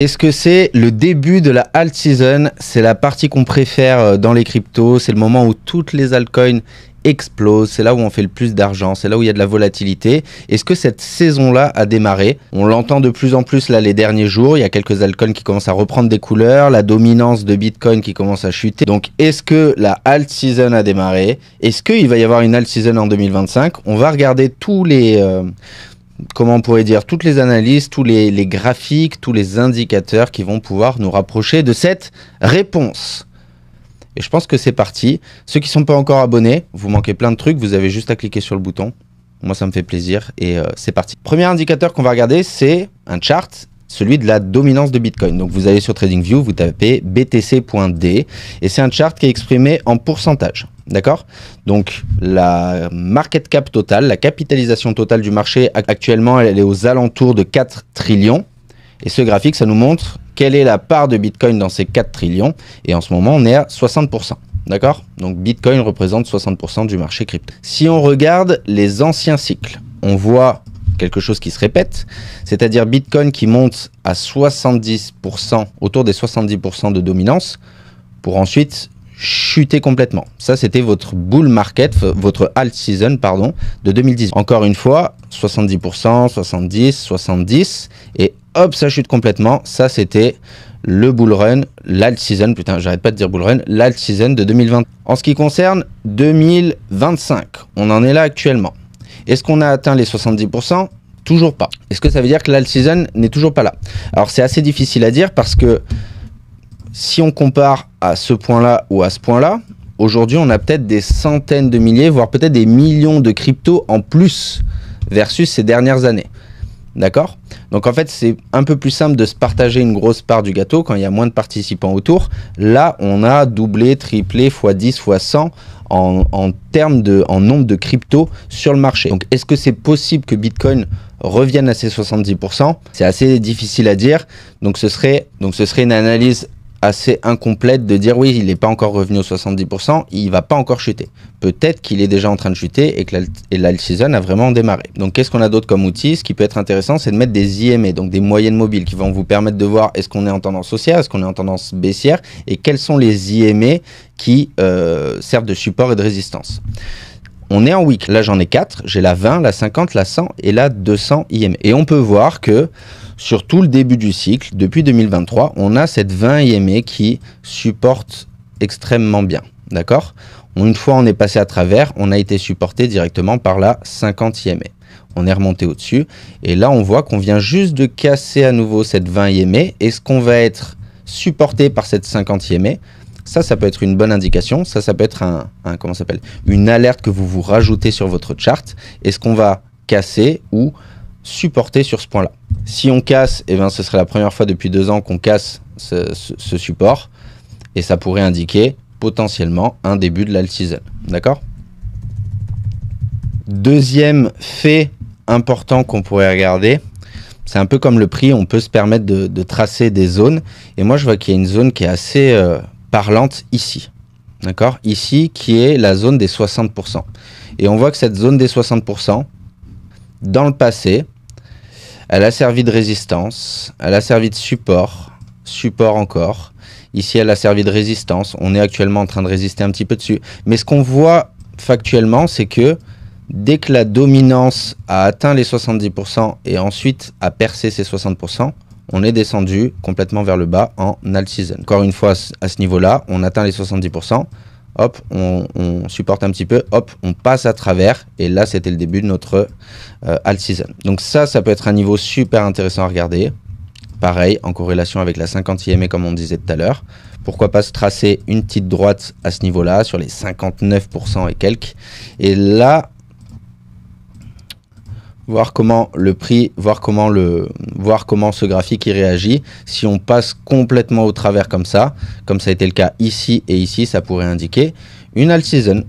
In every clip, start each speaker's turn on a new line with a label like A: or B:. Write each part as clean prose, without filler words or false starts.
A: Est-ce que c'est le début de la alt season? C'est la partie qu'on préfère dans les cryptos. C'est le moment où toutes les altcoins explosent. C'est là où on fait le plus d'argent. C'est là où il y a de la volatilité. Est-ce que cette saison-là a démarré? On l'entend de plus en plus là les derniers jours. Il y a quelques altcoins qui commencent à reprendre des couleurs. La dominance de Bitcoin qui commence à chuter. Donc, est-ce que la alt season a démarré? Est-ce qu'il va y avoir une alt season en 2025? On va regarder tous les... comment on pourrait dire, toutes les analyses, tous les graphiques, tous les indicateurs qui vont pouvoir nous rapprocher de cette réponse. Et je pense que c'est parti. Ceux qui ne sont pas encore abonnés, vous manquez plein de trucs, vous avez juste à cliquer sur le bouton. Moi, ça me fait plaisir et c'est parti. Premier indicateur qu'on va regarder, c'est un chart, celui de la dominance de Bitcoin. Donc, vous allez sur TradingView, vous tapez BTC.D et c'est un chart qui est exprimé en pourcentage. D'accord? Donc, la market cap totale, la capitalisation totale du marché, actuellement, elle est aux alentours de 4 trillions. Et ce graphique, ça nous montre quelle est la part de Bitcoin dans ces 4 trillions. Et en ce moment, on est à 60%. D'accord? Donc, Bitcoin représente 60% du marché crypto. Si on regarde les anciens cycles, on voit quelque chose qui se répète, c'est-à-dire Bitcoin qui monte à 70%, autour des 70% de dominance, pour ensuite chuter complètement. Ça, c'était votre bull market, votre alt season, pardon, de 2010. Encore une fois, 70%, 70, 70, et hop, ça chute complètement. Ça, c'était le bull run, l'alt season, putain, j'arrête pas de dire bull run, l'alt season de 2020. En ce qui concerne 2025, on en est là actuellement. Est-ce qu'on a atteint les 70%? Toujours pas. Est-ce que ça veut dire que l'alt season n'est toujours pas là? Alors, c'est assez difficile à dire parce que si on compare à ce point-là ou à ce point-là, aujourd'hui, on a peut-être des centaines de milliers, voire peut-être des millions de cryptos en plus versus ces dernières années. D'accord? Donc, en fait, c'est un peu plus simple de se partager une grosse part du gâteau quand il y a moins de participants autour. Là, on a doublé, triplé, x 10, x 100 en nombre de cryptos sur le marché. Donc, est-ce que c'est possible que Bitcoin revienne à ces 70%? C'est assez difficile à dire. Donc, ce serait une analyse assez incomplète de dire oui, il n'est pas encore revenu aux 70%, il va pas encore chuter. Peut-être qu'il est déjà en train de chuter et que l'alt season a vraiment démarré. Donc qu'est-ce qu'on a d'autre comme outil? Ce qui peut être intéressant, c'est de mettre des IMA, donc des moyennes mobiles, qui vont vous permettre de voir est-ce qu'on est en tendance haussière, est-ce qu'on est en tendance baissière, et quels sont les IMA qui servent de support et de résistance. On est en week, là j'en ai 4, j'ai la 20, la 50, la 100 et la 200 IMA. Et on peut voir que sur tout le début du cycle, depuis 2023, on a cette 20 IMA qui supporte extrêmement bien. D'accord? Une fois on est passé à travers, on a été supporté directement par la 50 IMA. On est remonté au-dessus. Et là, on voit qu'on vient juste de casser à nouveau cette 20 IMA. Est-ce qu'on va être supporté par cette 50 IMA? Ça peut être une bonne indication. Ça peut être comment ça s'appelle, une alerte que vous vous rajoutez sur votre chart. Est-ce qu'on va casser ou supporter sur ce point-là? Si on casse, eh ben, ce serait la première fois depuis 2 ans qu'on casse ce support. Et ça pourrait indiquer potentiellement un début de l'alt season. D'accord? Deuxième fait important qu'on pourrait regarder, c'est un peu comme le prix. On peut se permettre de tracer des zones. Et moi, je vois qu'il y a une zone qui est assez parlante ici. D'accord? Ici, qui est la zone des 60%. Et on voit que cette zone des 60%, dans le passé, elle a servi de résistance, elle a servi de support encore. Ici, elle a servi de résistance. On est actuellement en train de résister un petit peu dessus. Mais ce qu'on voit factuellement, c'est que dès que la dominance a atteint les 70% et ensuite a percé ces 60%, on est descendu complètement vers le bas en alt season. Encore une fois, à ce niveau-là, on atteint les 70%. Hop, on supporte un petit peu, hop, on passe à travers. Et là, c'était le début de notre alt season. Donc ça peut être un niveau super intéressant à regarder. Pareil, en corrélation avec la 50 IMA, comme on disait tout à l'heure. Pourquoi pas se tracer une petite droite à ce niveau-là, sur les 59% et quelques. Et là, voir comment le prix, voir comment ce graphique y réagit. Si on passe complètement au travers comme ça a été le cas ici et ici, ça pourrait indiquer une alt season.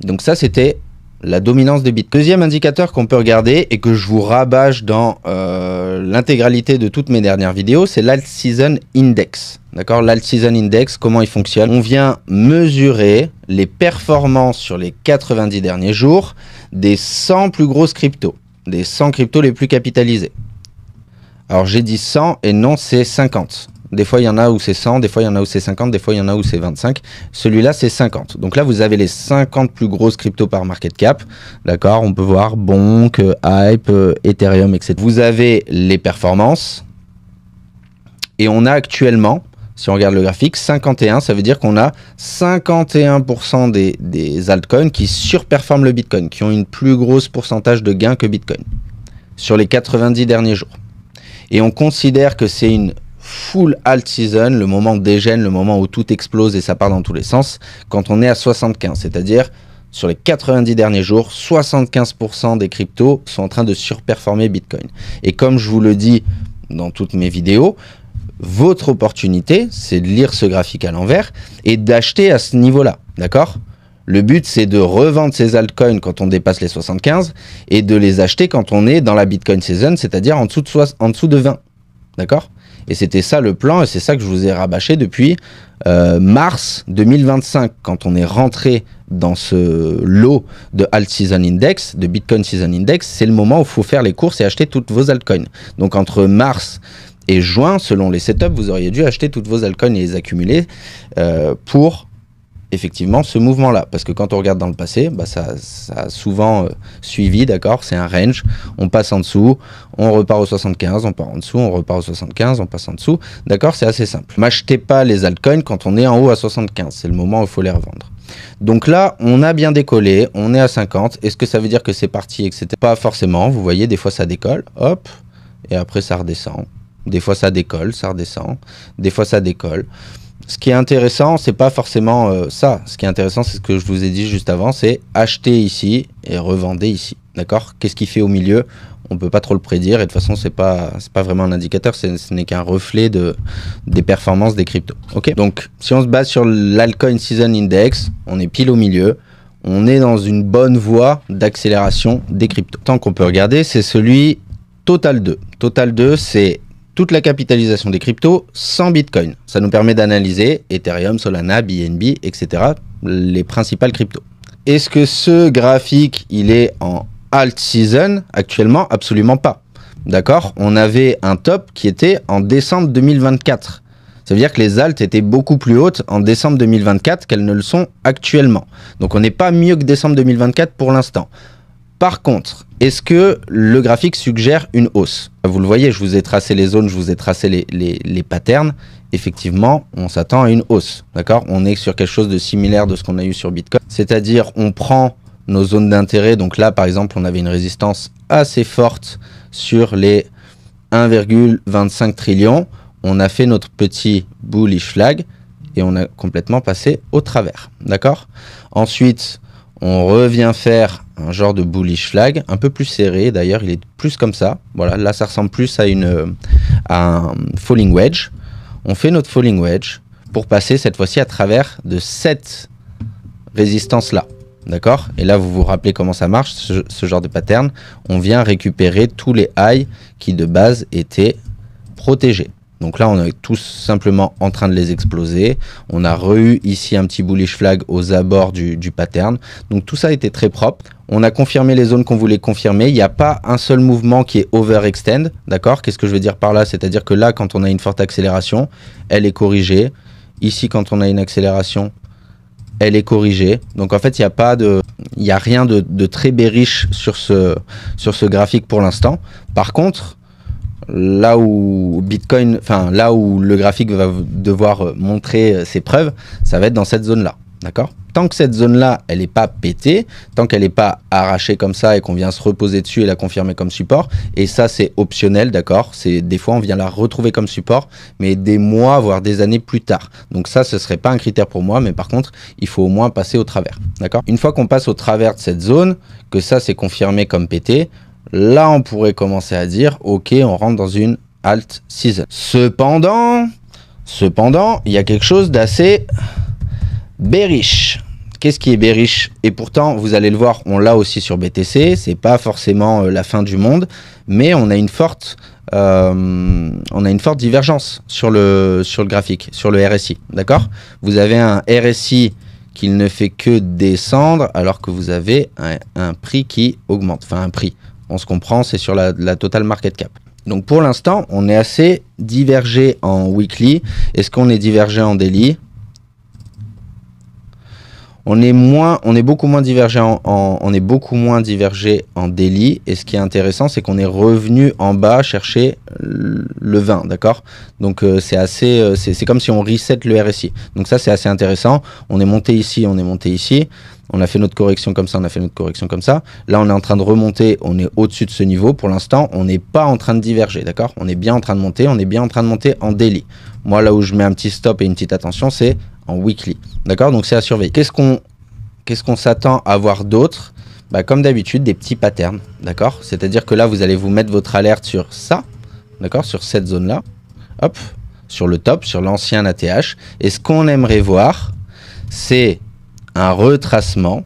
A: Donc ça, c'était la dominance de Bitcoin. Deuxième indicateur qu'on peut regarder et que je vous rabâche dans l'intégralité de toutes mes dernières vidéos, c'est l'alt season index. D'accord? L'alt season index, comment il fonctionne? On vient mesurer les performances sur les 90 derniers jours des 100 plus grosses cryptos, des 100 cryptos les plus capitalisés. Alors j'ai dit 100 et non, c'est 50. Des fois, il y en a où c'est 100, des fois, il y en a où c'est 50, des fois, il y en a où c'est 25. Celui-là, c'est 50. Donc là, vous avez les 50 plus grosses cryptos par market cap. D'accord? On peut voir Bonk, Hype, Ethereum, etc. Vous avez les performances. Et on a actuellement, si on regarde le graphique, 51. Ça veut dire qu'on a 51% des altcoins qui surperforment le Bitcoin, qui ont une plus grosse pourcentage de gains que Bitcoin sur les 90 derniers jours. Et on considère que c'est une full alt season, le moment dégène, le moment où tout explose et ça part dans tous les sens, quand on est à 75. C'est-à-dire, sur les 90 derniers jours, 75% des cryptos sont en train de surperformer Bitcoin. Et comme je vous le dis dans toutes mes vidéos, votre opportunité, c'est de lire ce graphique à l'envers et d'acheter à ce niveau-là. D'accord ? Le but, c'est de revendre ces altcoins quand on dépasse les 75 et de les acheter quand on est dans la Bitcoin season, c'est-à-dire en dessous de 20. D'accord ? Et c'était ça le plan, et c'est ça que je vous ai rabâché depuis mars 2025, quand on est rentré dans ce lot de Alt Season Index, de Bitcoin Season Index. C'est le moment où il faut faire les courses et acheter toutes vos altcoins. Donc entre mars et juin, selon les setups, vous auriez dû acheter toutes vos altcoins et les accumuler pour effectivement ce mouvement-là. Parce que quand on regarde dans le passé, bah ça a souvent suivi, d'accord, c'est un range, on passe en dessous, on repart au 75, on part en dessous, on repart au 75, on passe en dessous, d'accord, c'est assez simple. M'achetez pas les altcoins quand on est en haut à 75, c'est le moment où il faut les revendre. Donc là, on a bien décollé, on est à 50, est-ce que ça veut dire que c'est parti, etc. Pas forcément, vous voyez, des fois ça décolle, hop, et après ça redescend. Des fois ça décolle, ça redescend, des fois ça décolle. Ce qui est intéressant, c'est pas forcément ça. Ce qui est intéressant, c'est ce que je vous ai dit juste avant, c'est acheter ici et revendre ici. D'accord? Qu'est-ce qu'il fait au milieu? On peut pas trop le prédire et de toute façon, c'est pas vraiment un indicateur, ce n'est qu'un reflet des performances des cryptos. Ok? Donc, si on se base sur l'Altcoin Season Index, on est pile au milieu. On est dans une bonne voie d'accélération des cryptos. Tant qu'on peut regarder, c'est celui Total 2. Total 2, c'est toute la capitalisation des cryptos sans Bitcoin. Ça nous permet d'analyser Ethereum, Solana, BNB, etc. les principales cryptos. Est-ce que ce graphique, il est en alt season actuellement? Absolument pas. D'accord? On avait un top qui était en décembre 2024. Ça veut dire que les alts étaient beaucoup plus hautes en décembre 2024 qu'elles ne le sont actuellement. Donc on n'est pas mieux que décembre 2024 pour l'instant. Par contre, est-ce que le graphique suggère une hausse? Vous le voyez, je vous ai tracé les zones, je vous ai tracé les patterns. Effectivement, on s'attend à une hausse. D'accord? On est sur quelque chose de similaire de ce qu'on a eu sur Bitcoin. C'est-à-dire, on prend nos zones d'intérêt. Donc là, par exemple, on avait une résistance assez forte sur les 1,25 trillions. On a fait notre petit bullish flag et on a complètement passé au travers. D'accord? Ensuite, on revient faire un genre de bullish flag, un peu plus serré. D'ailleurs, il est plus comme ça. Voilà, là, ça ressemble plus à un falling wedge. On fait notre falling wedge pour passer cette fois-ci à travers de cette résistance-là. D'accord? Et là, vous vous rappelez comment ça marche, ce genre de pattern. On vient récupérer tous les highs qui, de base, étaient protégés. Donc là, on est tous simplement en train de les exploser. On a eu ici un petit bullish flag aux abords du pattern. Donc tout ça était très propre. On a confirmé les zones qu'on voulait confirmer. Il n'y a pas un seul mouvement qui est overextend. D'accord? Qu'est-ce que je veux dire par là? C'est-à-dire que là, quand on a une forte accélération, elle est corrigée. Ici, quand on a une accélération, elle est corrigée. Donc en fait, il n'y a rien de très bearish sur ce graphique pour l'instant. Par contre, là où Bitcoin, enfin là où le graphique va devoir montrer ses preuves, ça va être dans cette zone-là, d'accord? Tant que cette zone-là, elle n'est pas pétée, tant qu'elle n'est pas arrachée comme ça et qu'on vient se reposer dessus et la confirmer comme support, et ça c'est optionnel, d'accord? C'est des fois on vient la retrouver comme support, mais des mois voire des années plus tard. Donc ça, ce serait pas un critère pour moi, mais par contre, il faut au moins passer au travers, d'accord? Une fois qu'on passe au travers de cette zone, que ça c'est confirmé comme pété, là, on pourrait commencer à dire, ok, on rentre dans une alt season. Cependant, il y a quelque chose d'assez bearish. Qu'est-ce qui est bearish? Et pourtant, vous allez le voir, on l'a aussi sur BTC. C'est pas forcément la fin du monde, mais on a une forte divergence sur le graphique, sur le RSI. D'accord? Vous avez un RSI qui ne fait que descendre, alors que vous avez un prix qui augmente. Enfin, un prix. On se comprend, c'est sur la total market cap. Donc pour l'instant, on est assez divergé en weekly. Est-ce qu'on est divergé en daily? On est beaucoup moins divergé en daily. Et ce qui est intéressant, c'est qu'on est revenu en bas chercher le 20, d'accord? Donc c'est comme si on reset le RSI. Donc ça, c'est assez intéressant. On est monté ici, on est monté ici. On a fait notre correction comme ça, on a fait notre correction comme ça. Là, on est en train de remonter, on est au-dessus de ce niveau. Pour l'instant, on n'est pas en train de diverger, d'accord? On est bien en train de monter, on est bien en train de monter en daily. Moi, là où je mets un petit stop et une petite attention, c'est en weekly, d'accord? Donc, c'est à surveiller. Qu'est-ce qu'on s'attend à voir d'autre? Bah, comme d'habitude, des petits patterns, d'accord? C'est-à-dire que là, vous allez vous mettre votre alerte sur ça, d'accord? Sur cette zone-là, hop, sur le top, sur l'ancien ATH. Et ce qu'on aimerait voir, c'est un retracement,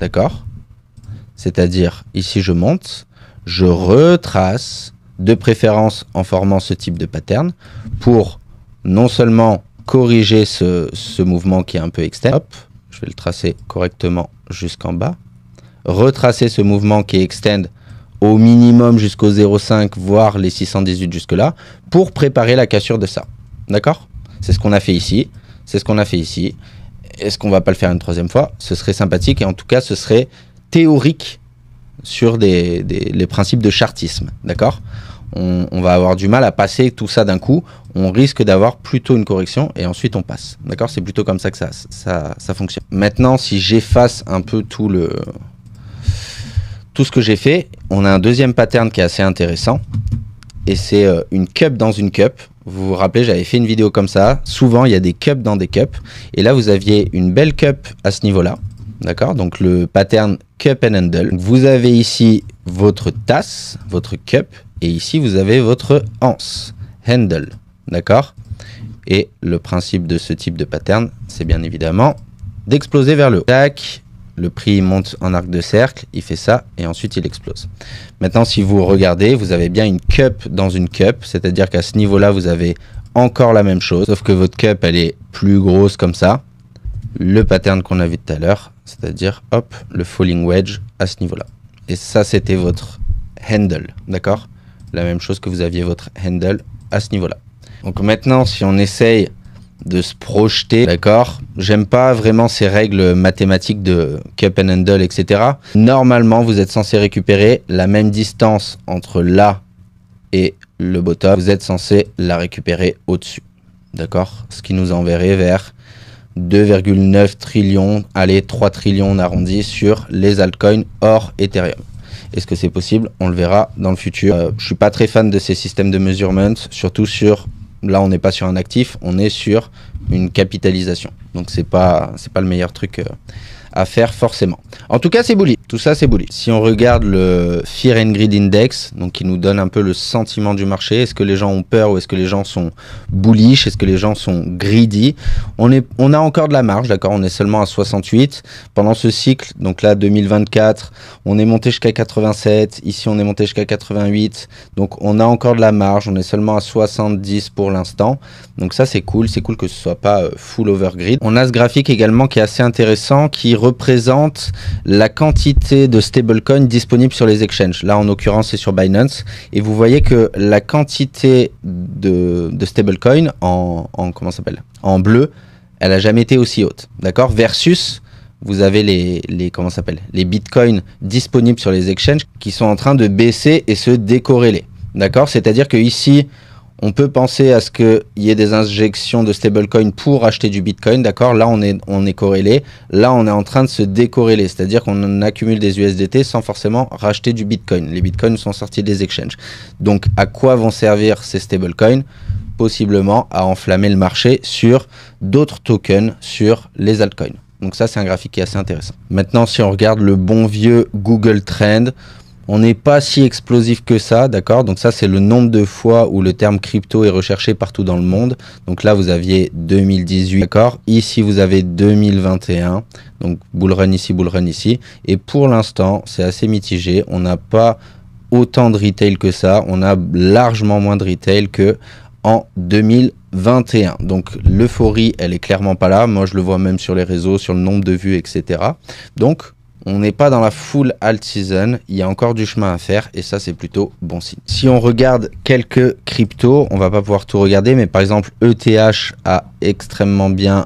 A: d'accord? C'est-à-dire, ici je monte, je retrace, de préférence en formant ce type de pattern, pour non seulement corriger ce mouvement qui est un peu externe, hop, je vais le tracer correctement jusqu'en bas, retracer ce mouvement qui est extend au minimum jusqu'au 0,5, voire les 618 jusque-là, pour préparer la cassure de ça, d'accord? C'est ce qu'on a fait ici, c'est ce qu'on a fait ici. Est-ce qu'on va pas le faire une troisième fois? Ce serait sympathique et en tout cas, ce serait théorique sur les principes de chartisme, d'accord? On va avoir du mal à passer tout ça d'un coup. On risque d'avoir plutôt une correction et ensuite on passe, d'accord? C'est plutôt comme ça que ça fonctionne. Maintenant, si j'efface un peu tout ce que j'ai fait, on a un deuxième pattern qui est assez intéressant et c'est une cup dans une cup. Vous vous rappelez, j'avais fait une vidéo comme ça. Souvent, il y a des cups dans des cups. Et là, vous aviez une belle cup à ce niveau-là. D'accord? Donc, le pattern cup and handle. Vous avez ici votre tasse, votre cup. Et ici, vous avez votre anse, handle. D'accord? Et le principe de ce type de pattern, c'est bien évidemment d'exploser vers le haut. Tac. Le prix monte en arc de cercle, il fait ça et ensuite il explose. Maintenant, si vous regardez, vous avez bien une cup dans une cup, c'est-à-dire qu'à ce niveau-là, vous avez encore la même chose, sauf que votre cup, elle est plus grosse comme ça. Le pattern qu'on a vu tout à l'heure, c'est-à-dire, hop, le falling wedge à ce niveau-là. Et ça, c'était votre handle, d'accord? La même chose que vous aviez votre handle à ce niveau-là. Donc maintenant, si on essaye de se projeter, d'accord? J'aime pas vraiment ces règles mathématiques de cup and handle, etc. Normalement, vous êtes censé récupérer la même distance entre là et le bottom. Vous êtes censé la récupérer au-dessus, d'accord? Ce qui nous enverrait vers 2,9 trillions, allez, 3 trillions on arrondit sur les altcoins hors Ethereum. Est-ce que c'est possible? On le verra dans le futur. Je suis pas très fan de ces systèmes de measurement, surtout sur... Là, on n'est pas sur un actif, on est sur une capitalisation. Donc, c'est pas le meilleur truc à faire forcément. En tout cas, c'est bullish. Tout ça, c'est bullish. Si on regarde le Fear and Greed Index, donc qui nous donne un peu le sentiment du marché, est-ce que les gens ont peur ou est-ce que les gens sont bullish, est-ce que les gens sont greedy? On a encore de la marge, d'accord? On est seulement à 68. Pendant ce cycle, donc là, 2024, on est monté jusqu'à 87. Ici, on est monté jusqu'à 88. Donc, on a encore de la marge. On est seulement à 70 pour l'instant. Donc ça, c'est cool. C'est cool que ce soit pas full overgrid. On a ce graphique également qui est assez intéressant, qui représente la quantité de stablecoins disponibles sur les exchanges. Là, en l'occurrence, c'est sur Binance. Et vous voyez que la quantité de stablecoins comment ça s'appelle, en bleu, elle a jamais été aussi haute. D'accord? Versus, vous avez les bitcoins disponibles sur les exchanges qui sont en train de baisser et se décorréler. D'accord? C'est-à-dire que ici, on peut penser à ce qu'il y ait des injections de stablecoin pour acheter du bitcoin, d'accord? Là, on est corrélé. Là, on est en train de se décorréler, c'est-à-dire qu'on accumule des USDT sans forcément racheter du bitcoin. Les bitcoins sont sortis des exchanges. Donc, à quoi vont servir ces stablecoins? Possiblement à enflammer le marché sur d'autres tokens, sur les altcoins. Donc ça, c'est un graphique qui est assez intéressant. Maintenant, si on regarde le bon vieux Google Trend, on n'est pas si explosif que ça, d'accord? Donc ça, c'est le nombre de fois où le terme crypto est recherché partout dans le monde. Donc là, vous aviez 2018, d'accord? Ici, vous avez 2021. Donc bull run ici. Et pour l'instant, c'est assez mitigé. On n'a pas autant de retail que ça. On a largement moins de retail que en 2021. Donc l'euphorie, elle est clairement pas là. Moi, je le vois même sur les réseaux, sur le nombre de vues, etc. Donc, On n'est pas dans la full alt season, il y a encore du chemin à faire et ça c'est plutôt bon signe. Si on regarde quelques cryptos, on va pas pouvoir tout regarder, mais par exemple ETH a extrêmement bien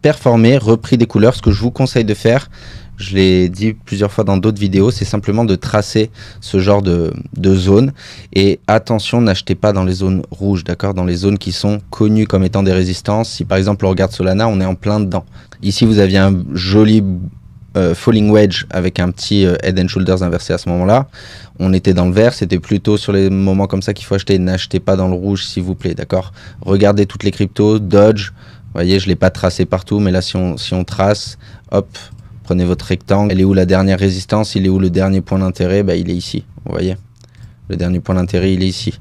A: performé, repris des couleurs. Ce que je vous conseille de faire, je l'ai dit plusieurs fois dans d'autres vidéos, c'est simplement de tracer ce genre de zone. Et attention, n'achetez pas dans les zones rouges, d'accord, dans les zones qui sont connues comme étant des résistances. Si par exemple on regarde Solana, on est en plein dedans. Ici vous aviez un joli falling wedge avec un petit head and shoulders inversé à ce moment-là. On était dans le vert, c'était plutôt sur les moments comme ça qu'il faut acheter. N'achetez pas dans le rouge s'il vous plaît, d'accord. Regardez toutes les cryptos, Dodge, vous voyez, je ne l'ai pas tracé partout, mais là si on trace, hop, prenez votre rectangle. Elle est où la dernière résistance? Il est où le dernier point d'intérêt? Bah, il est ici, vous voyez. Le dernier point d'intérêt, il est ici.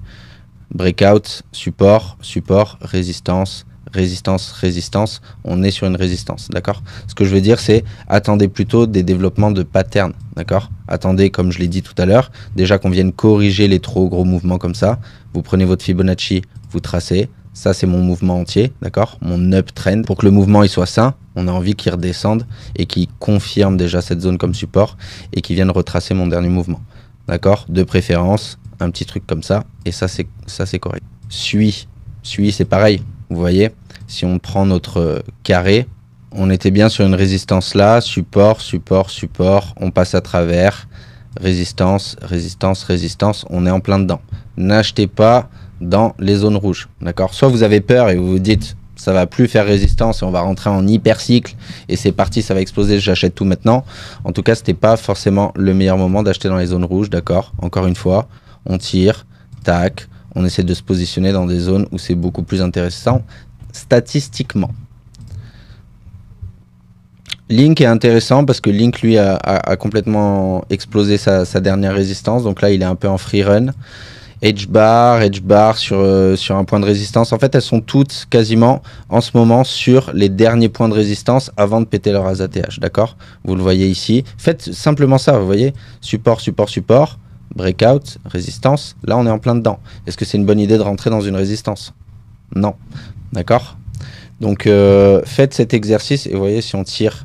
A: Breakout, support, support, résistance, résistance, résistance. On est sur une résistance, d'accord? Ce que je veux dire, c'est attendez plutôt des développements de pattern, d'accord? Attendez, comme je l'ai dit tout à l'heure, déjà qu'on vienne corriger les trop gros mouvements comme ça. Vous prenez votre Fibonacci, vous tracez. Ça, c'est mon mouvement entier, d'accord? Mon uptrend. Pour que le mouvement il soit sain, on a envie qu'il redescende et qu'il confirme déjà cette zone comme support et qu'il vienne retracer mon dernier mouvement, d'accord? De préférence, un petit truc comme ça, et ça, c'est correct. Suis, c'est pareil. Vous voyez, si on prend notre carré, on était bien sur une résistance là, support, support, support, on passe à travers, résistance, résistance, résistance, on est en plein dedans. N'achetez pas dans les zones rouges, d'accord? Soit vous avez peur et vous vous dites ça va plus faire résistance et on va rentrer en hyper cycle et c'est parti, ça va exploser, j'achète tout maintenant. En tout cas, c'était pas forcément le meilleur moment d'acheter dans les zones rouges, d'accord? Encore une fois, on tire, tac, on essaie de se positionner dans des zones où c'est beaucoup plus intéressant statistiquement. Link est intéressant parce que Link lui a complètement explosé sa dernière résistance, donc là il est un peu en free run. Edge bar sur un point de résistance. En fait, elles sont toutes quasiment en ce moment sur les derniers points de résistance avant de péter leur ATH, d'accord? Vous le voyez ici. Faites simplement ça, vous voyez? Support, support, support, breakout, résistance. Là, on est en plein dedans. Est-ce que c'est une bonne idée de rentrer dans une résistance? Non, d'accord? Donc, faites cet exercice et vous voyez, si on tire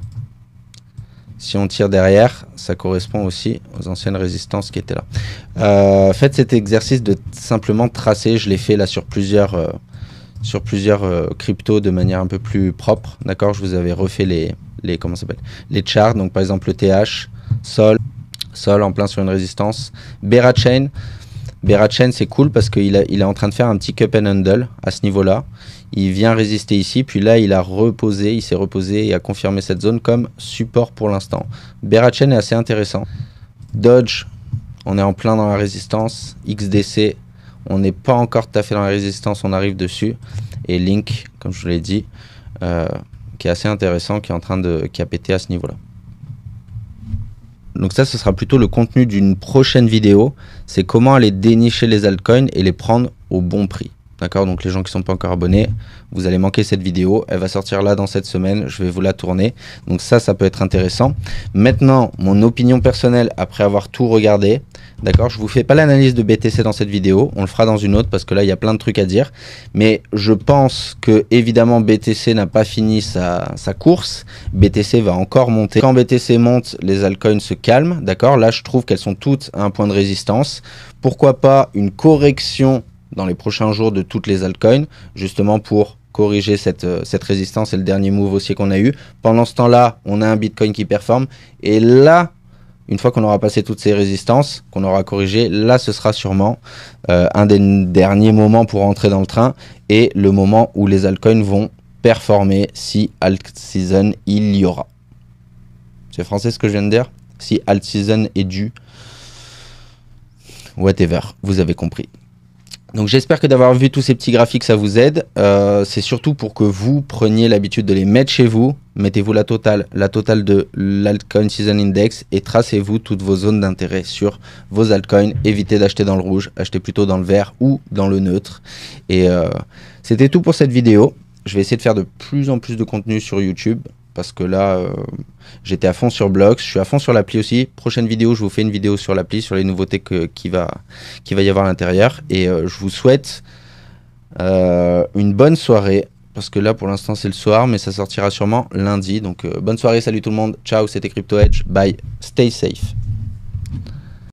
A: derrière, ça correspond aussi aux anciennes résistances qui étaient là. Faites cet exercice de simplement tracer. Je l'ai fait là sur plusieurs cryptos de manière un peu plus propre. D'accord, je vous avais refait les charts. Donc par exemple le TH, Sol en plein sur une résistance. Berachain, c'est cool parce qu'il est en train de faire un petit cup and handle à ce niveau-là. Il vient résister ici, puis là il s'est reposé et a confirmé cette zone comme support pour l'instant. Berachain est assez intéressant. Dodge, on est en plein dans la résistance. XDC, on n'est pas encore tout à fait dans la résistance, on arrive dessus. Et Link, comme je vous l'ai dit, qui est assez intéressant, qui a pété à ce niveau-là. Donc ça, ce sera plutôt le contenu d'une prochaine vidéo. C'est comment aller dénicher les altcoins et les prendre au bon prix. D'accord, donc les gens qui ne sont pas encore abonnés, vous allez manquer cette vidéo. Elle va sortir là dans cette semaine. Je vais vous la tourner. Donc ça peut être intéressant. Maintenant, mon opinion personnelle après avoir tout regardé. D'accord, je ne vous fais pas l'analyse de BTC dans cette vidéo. On le fera dans une autre parce que là, il y a plein de trucs à dire. Mais je pense que, évidemment, BTC n'a pas fini sa course. BTC va encore monter. Quand BTC monte, les altcoins se calment. D'accord, là, je trouve qu'elles sont toutes à un point de résistance. Pourquoi pas une correction dans les prochains jours de toutes les altcoins, justement pour corriger cette résistance et le dernier move aussi qu'on a eu. Pendant ce temps-là, on a un Bitcoin qui performe. Et là, une fois qu'on aura passé toutes ces résistances, qu'on aura corrigé, là, ce sera sûrement un des derniers moments pour entrer dans le train et le moment où les altcoins vont performer si alt season il y aura. C'est français ce que je viens de dire? Si alt season est dû, whatever, vous avez compris. Donc j'espère que d'avoir vu tous ces petits graphiques, ça vous aide. C'est surtout pour que vous preniez l'habitude de les mettre chez vous. Mettez-vous la totale de l'altcoin season index et tracez-vous toutes vos zones d'intérêt sur vos altcoins. Évitez d'acheter dans le rouge, achetez plutôt dans le vert ou dans le neutre. Et c'était tout pour cette vidéo. Je vais essayer de faire de plus en plus de contenu sur YouTube. Parce que là, j'étais à fond sur Blocks, je suis à fond sur l'appli aussi. Prochaine vidéo, je vous fais une vidéo sur l'appli, sur les nouveautés qu'il va y avoir à l'intérieur. Et je vous souhaite une bonne soirée, parce que là pour l'instant c'est le soir, mais ça sortira sûrement lundi. Donc bonne soirée, salut tout le monde, ciao, c'était Crypto Edge, bye, stay safe.